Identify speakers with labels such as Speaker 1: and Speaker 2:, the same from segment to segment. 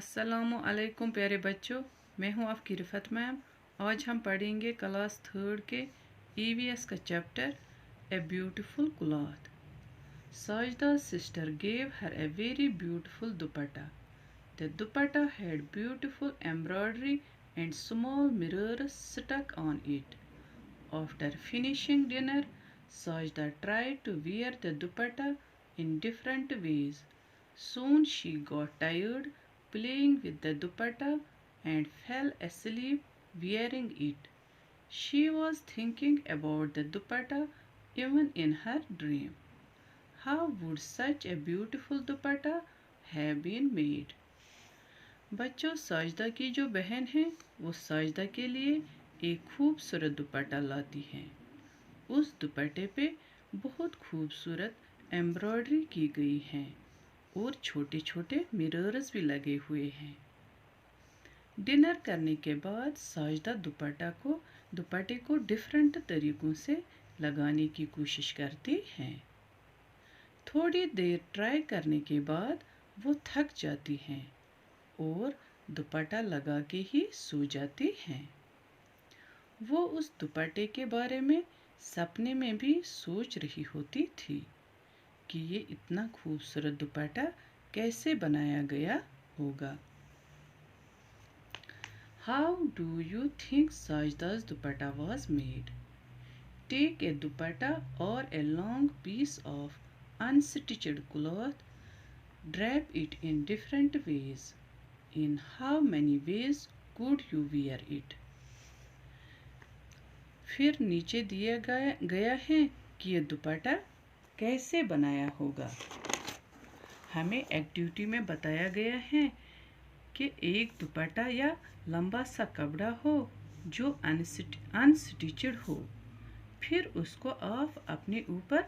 Speaker 1: अस्सलामुअलैकुम प्यारे बच्चों, मैं हूं आपकी रिफ़त मैम। आज हम पढ़ेंगे क्लास थर्ड के ईवीएस का चैप्टर ए ब्यूटीफुल क्लॉथ। साजदा's sister gave her a very beautiful dupatta. The dupatta had beautiful embroidery and small mirrors stuck on it. After finishing dinner, Sajda tried to wear the dupatta in different ways. Soon she got tired playing with the dupatta and fell asleep wearing it. She was thinking about the dupatta even in her dream. How would such a beautiful dupatta have been made? बच्चों, साजदा की जो बहन है वो साजदा के लिए एक खूबसूरत दुपट्टा लाती हैं। उस दुपट्टे पे बहुत खूबसूरत एम्ब्रॉयडरी की गई है और छोटे छोटे मिरर्स भी लगे हुए हैं। डिनर करने के बाद साजदा दुपट्टे को डिफरेंट तरीक़ों से लगाने की कोशिश करती हैं। थोड़ी देर ट्राई करने के बाद वो थक जाती हैं और दुपट्टा लगा के ही सो जाती हैं। वो उस दुपट्टे के बारे में सपने में भी सोच रही होती थी कि ये इतना खूबसूरत दुपट्टा कैसे बनाया गया होगा। How do you think Sajda's dupatta was made? Take a dupatta or a long piece of unstitched cloth, drape it in different ways. In how many ways could you wear it? फिर नीचे दिया गया है कि ये दुपट्टा कैसे बनाया होगा। हमें एक्टिविटी में बताया गया है कि एक दुपट्टा या लंबा सा कपड़ा हो जो अनस्टिचड हो, फिर उसको आप अपने ऊपर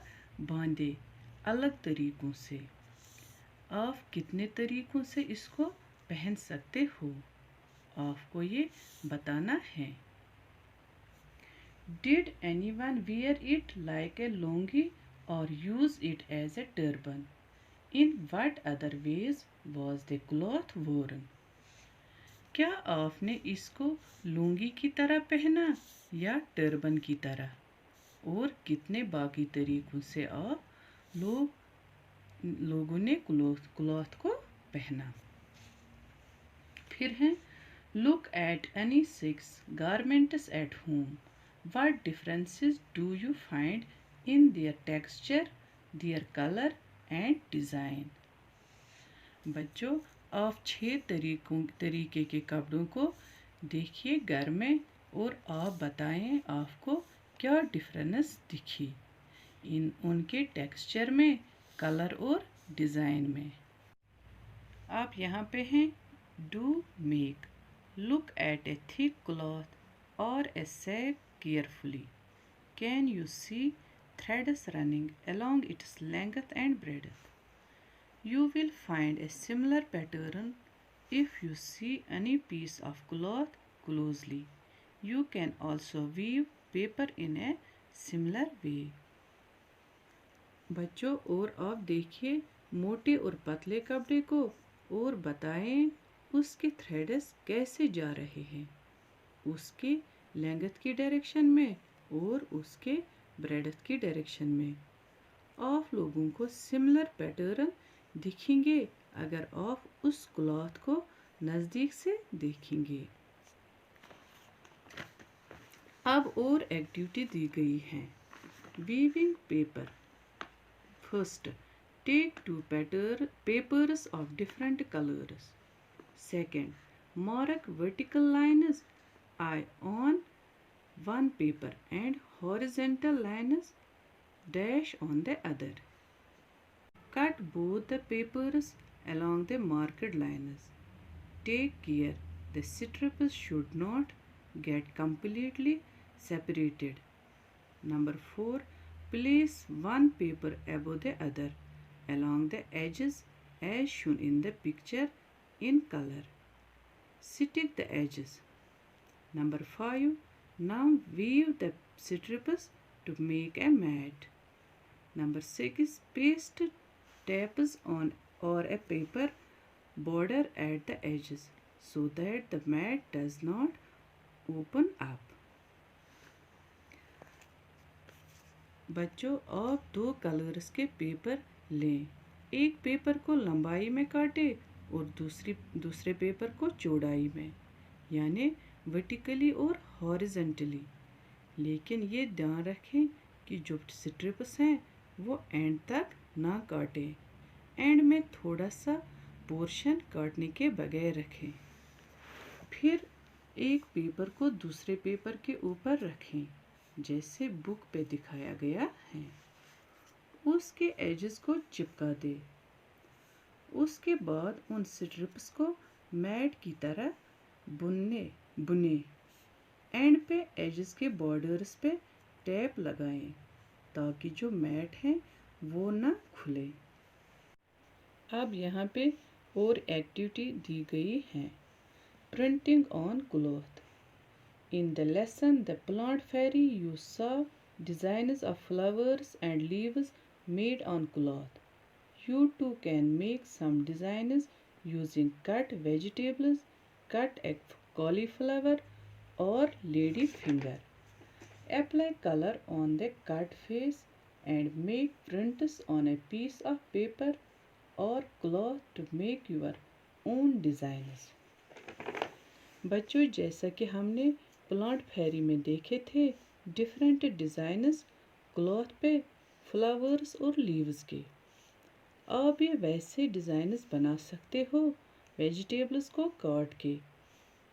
Speaker 1: बांधे अलग तरीक़ों से। आप कितने तरीक़ों से इसको पहन सकते हो, आपको ये बताना है। Did anyone wear it like a longi or use it as a turban? In what other ways was the cloth worn? क्या आपने इसको लुंगी की तरह पहना या टर्बन की तरह, और कितने बाकी तरीक़ों से आप लोगों ने क्लॉथ को पहना। फिर है Look at any 6 garments at home. What differences do you find in their texture, their color and design? बच्चों, आप 6 तरीके के कपड़ों को देखिए घर में और आप बताएं आपको क्या डिफरेंस दिखी उनके टेक्सचर में, कलर और डिज़ाइन में। आप यहाँ पे हैं do make. Look at a thick cloth or a sack carefully. Can you see threads running along its length and breadth? You will find a similar pattern if you see any piece of cloth closely. You can also weave paper in a similar way. बच्चों, और आप देखिए मोटे और पतले कपड़े को और बताएं उसके थ्रेड्स कैसे जा रहे हैं, उसके लेंथ की डायरेक्शन में और उसके ब्रेडथ की डायरेक्शन में। आप लोगों को सिमिलर पैटर्न दिखेंगे अगर आप उस क्लॉथ को नज़दीक से देखेंगे। अब और एक्टिविटी दी गई है। Weaving paper. First, take 2 papers of different colors. Second, mark vertical lines on one paper and horizontal lines dash on the other. Cut both the papers along the marked lines. Take care the strips should not get completely separated. Number 4, place one paper above the other along the edges as shown in the picture in color. Stick the edges. Number 5, now weave the strips to make a mat. Number 6, paste tabs on or a paper border at the edges so that the mat does not open up. बच्चों, आप दो colours के paper लें। एक paper को लंबाई में काटें और दूसरे पेपर को चौड़ाई में, यानी वर्टिकली और हॉरिजॉन्टली। लेकिन ये ध्यान रखें कि जो स्ट्रिप्स हैं वो एंड तक ना काटें। एंड में थोड़ा सा पोर्शन काटने के बगैर रखें। फिर एक पेपर को दूसरे पेपर के ऊपर रखें, जैसे बुक पे दिखाया गया है। उसके एजेस को चिपका दें। उसके बाद उन स्ट्रिप्स को मैट की तरह बुने। एंड पे एजेस के बॉर्डर्स पे टैप लगाएं ताकि जो मैट है वो ना खुले। अब यहाँ पे और एक्टिविटी दी गई है। Printing on cloth. In the lesson The Plant Fairy you saw designs of flowers and leaves made on cloth. You too can make some designs using cut vegetables, cut cauliflower or lady finger. Apply color on the cut face and make prints on a piece of paper or cloth to make your own designs. बच्चों, जैसा कि हमने plant फेरी में देखे थे different designs cloth पे flowers और leaves के, आप ये वैसे डिज़ाइनस बना सकते हो वेजिटेबल्स को काट के।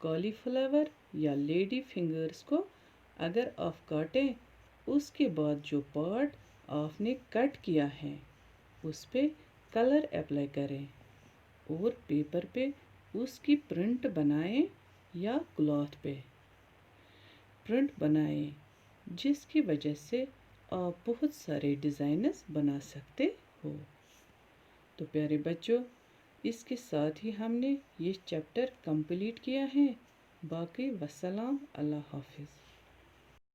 Speaker 1: कॉलीफ्लावर या लेडी फिंगर्स को अगर आप काटें, उसके बाद जो पार्ट आपने कट किया है उस पे कलर अप्लाई करें और पेपर पे उसकी प्रिंट बनाएं या क्लॉथ पे प्रिंट बनाएं, जिसकी वजह से आप बहुत सारे डिज़ाइनस बना सकते हो। तो प्यारे बच्चों, इसके साथ ही हमने ये चैप्टर कंप्लीट किया है। बाकी वस्सलाम, अल्लाह हाफिज़।